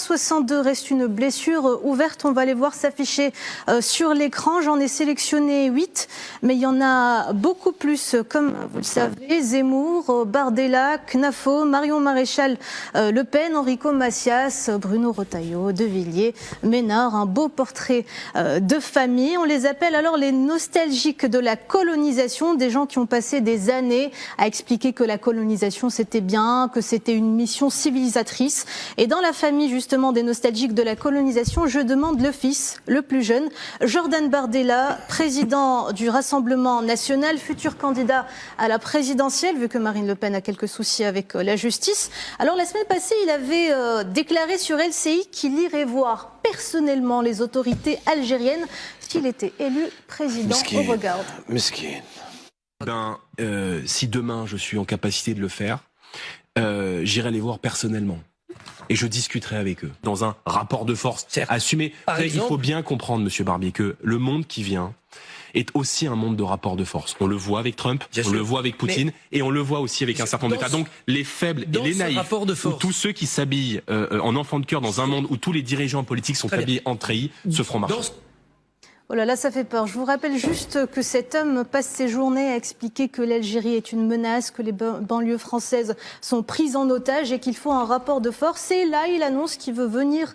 162 reste une blessure ouverte. On va les voir s'afficher sur l'écran. J'en ai sélectionné 8, mais il y en a beaucoup plus, comme vous le savez. Zemmour, Bardella, Knafo, Marion Maréchal Le Pen, Enrico Macias, Bruno Retailleau, De Villiers, Ménard. Un beau portrait de famille. On les appelle alors les nostalgiques de la colonisation, des gens qui ont passé des années à expliquer que la colonisation c'était bien, que c'était une mission civilisatrice. Et dans la famille justement des nostalgiques de la colonisation, je demande le fils, le plus jeune, Jordan Bardella, président du Rassemblement national, futur candidat à la présidentielle, vu que Marine Le Pen a quelques soucis avec la justice. Alors la semaine passée, il avait déclaré sur LCI qu'il irait voir personnellement les autorités algériennes s'il était élu président. On regarde. Si demain je suis en capacité de le faire, j'irai les voir personnellement et je discuterai avec eux dans un rapport de force assumé. Il faut bien comprendre, Monsieur Barbier, que le monde qui vient est aussi un monde de rapport de force. On le voit avec Trump, le voit avec Poutine, et on le voit aussi avec un certain nombre d'États. Donc les faibles et les naïfs, ou tous ceux qui s'habillent en enfants de cœur dans un monde où tous les dirigeants politiques sont habillés en treillis, se feront marcher. Oh là là, ça fait peur. Je vous rappelle juste que cet homme passe ses journées à expliquer que l'Algérie est une menace, que les banlieues françaises sont prises en otage et qu'il faut un rapport de force. Et là, il annonce qu'il veut venir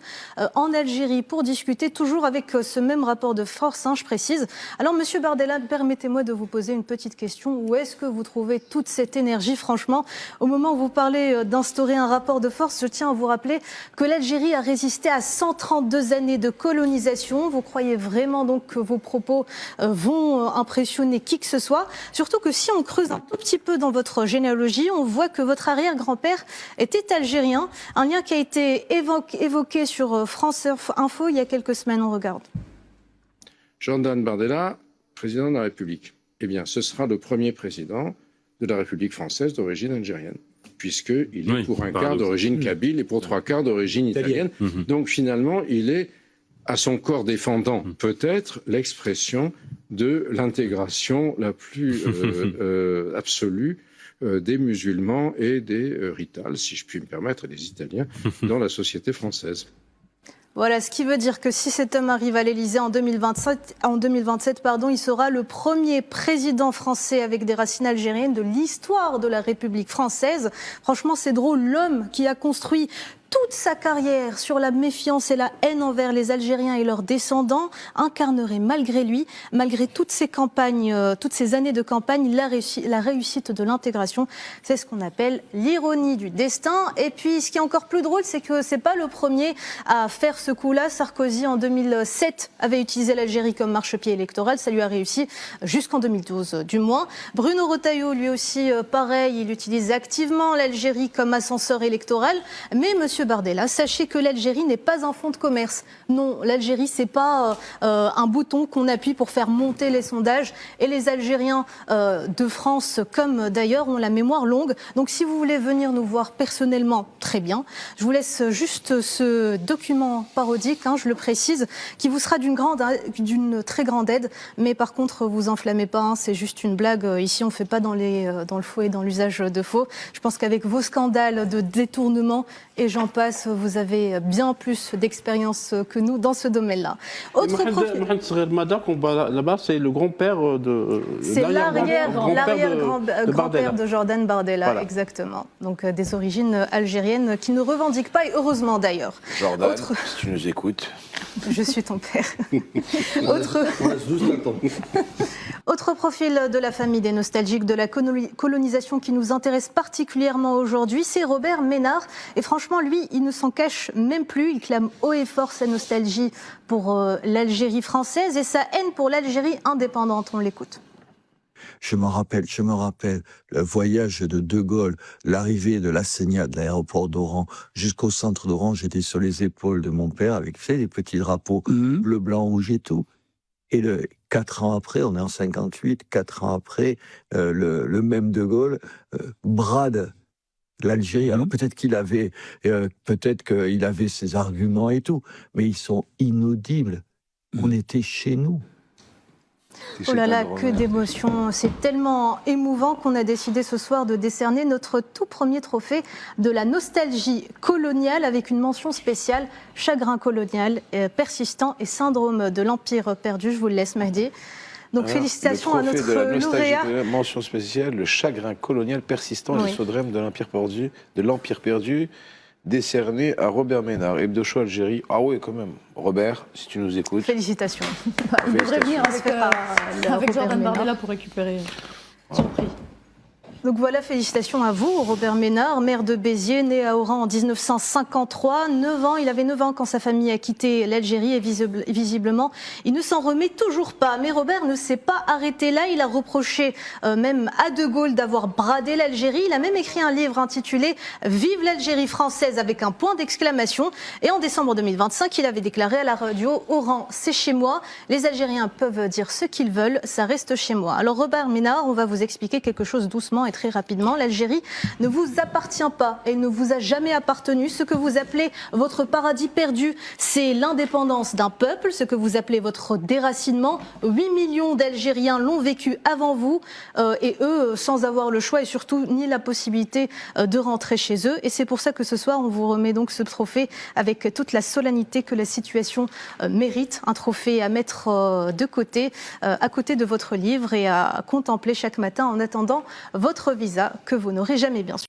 en Algérie pour discuter, toujours avec ce même rapport de force, je précise. Alors, Monsieur Bardella, permettez-moi de vous poser une petite question. Où est-ce que vous trouvez toute cette énergie, franchement? Au moment où vous parlez d'instaurer un rapport de force, je tiens à vous rappeler que l'Algérie a résisté à 132 années de colonisation. Vous croyez vraiment donc que vos propos vont impressionner qui que ce soit. Surtout que si on creuse un tout petit peu dans votre généalogie, on voit que votre arrière-grand-père était algérien. Un lien qui a été évoqué sur France Info il y a quelques semaines. On regarde. Jordan Bardella, président de la République. Eh bien, ce sera le premier président de la République française d'origine algérienne, puisqu'il est pour un quart d'origine kabyle et pour trois quarts d'origine italienne. Donc finalement, il est à son corps défendant peut-être l'expression de l'intégration la plus absolue des musulmans et des ritals, si je puis me permettre, et des Italiens, dans la société française. Voilà, ce qui veut dire que si cet homme arrive à l'Élysée en 2027, il sera le premier président français avec des racines algériennes de l'histoire de la République française. Franchement, c'est drôle, l'homme qui a construit toute sa carrière sur la méfiance et la haine envers les Algériens et leurs descendants incarnerait malgré lui, malgré toutes ces campagnes, toutes ces années de campagne, la réussite de l'intégration. C'est ce qu'on appelle l'ironie du destin. Et puis, ce qui est encore plus drôle, c'est que c'est pas le premier à faire ce coup-là. Sarkozy, en 2007, avait utilisé l'Algérie comme marchepied électoral. Ça lui a réussi jusqu'en 2012, du moins. Bruno Retailleau, lui aussi, pareil, il utilise activement l'Algérie comme ascenseur électoral. Mais Monsieur Bardella, sachez que l'Algérie n'est pas un fonds de commerce. Non, l'Algérie, c'est pas un bouton qu'on appuie pour faire monter les sondages. Et les Algériens de France, comme d'ailleurs, ont la mémoire longue. Donc, si vous voulez venir nous voir personnellement, très bien. Je vous laisse juste ce document parodique, je le précise, qui vous sera d'une très grande aide. Mais par contre, vous enflammez pas, c'est juste une blague. Ici, on fait pas dans le faux et dans l'usage de faux. Je pense qu'avec vos scandales de détournement et j'en passe, vous avez bien plus d'expérience que nous dans ce domaine-là. Autre profil. Là-bas, c'est le grand-père de... C'est l'arrière-grand-père de Jordan Bardella, voilà. Exactement. Donc des origines algériennes qui ne revendiquent pas, et heureusement d'ailleurs. Jordan, si tu nous écoutes... Je suis ton père. Autre profil de la famille des nostalgiques de la colonisation qui nous intéresse particulièrement aujourd'hui, c'est Robert Ménard. Et franchement, lui, il ne s'en cache même plus. Il clame haut et fort sa nostalgie pour l'Algérie française et sa haine pour l'Algérie indépendante. On l'écoute. Je me rappelle le voyage de Gaulle, l'arrivée de la Sénia de l'aéroport d'Oran jusqu'au centre d'Oran. J'étais sur les épaules de mon père avec les petits drapeaux bleu, blanc, rouge et tout. Et 4 ans après, on est en 58, 4 ans après, le même de Gaulle brade l'Algérie. Alors peut-être qu'il avait ses arguments et tout, mais ils sont inaudibles. On était chez nous. Oh là là, que d'émotions. C'est tellement émouvant qu'on a décidé ce soir de décerner notre tout premier trophée de la nostalgie coloniale avec une mention spéciale, chagrin colonial, persistant et syndrome de l'Empire perdu. Je vous le laisse, Mahdi. Donc félicitations à notre lauréat. Mention spéciale, le chagrin colonial persistant et le syndrome de l'Empire perdu, décerné à Robert Ménard, Hebdo Show Algérie. Ah oui, quand même. Robert, si tu nous écoutes. Félicitations. Il devrait venir avec Jordan Bardella pour récupérer son prix. Donc voilà, félicitations à vous, Robert Ménard, maire de Béziers, né à Oran en 1953. 9 ans, il avait 9 ans quand sa famille a quitté l'Algérie et visiblement, il ne s'en remet toujours pas. Mais Robert ne s'est pas arrêté là, il a reproché même à De Gaulle d'avoir bradé l'Algérie. Il a même écrit un livre intitulé « Vive l'Algérie française » avec un point d'exclamation. Et en décembre 2025, il avait déclaré à la radio « Oran, c'est chez moi. Les Algériens peuvent dire ce qu'ils veulent, ça reste chez moi ». Alors Robert Ménard, on va vous expliquer quelque chose doucement et très rapidement. L'Algérie ne vous appartient pas et ne vous a jamais appartenu. Ce que vous appelez votre paradis perdu, c'est l'indépendance d'un peuple, ce que vous appelez votre déracinement. 8 millions d'Algériens l'ont vécu avant vous et eux, sans avoir le choix et surtout ni la possibilité de rentrer chez eux. Et c'est pour ça que ce soir, on vous remet donc ce trophée avec toute la solennité que la situation mérite. Un trophée à mettre de côté, à côté de votre livre et à contempler chaque matin en attendant votre visa que vous n'aurez jamais bien sûr.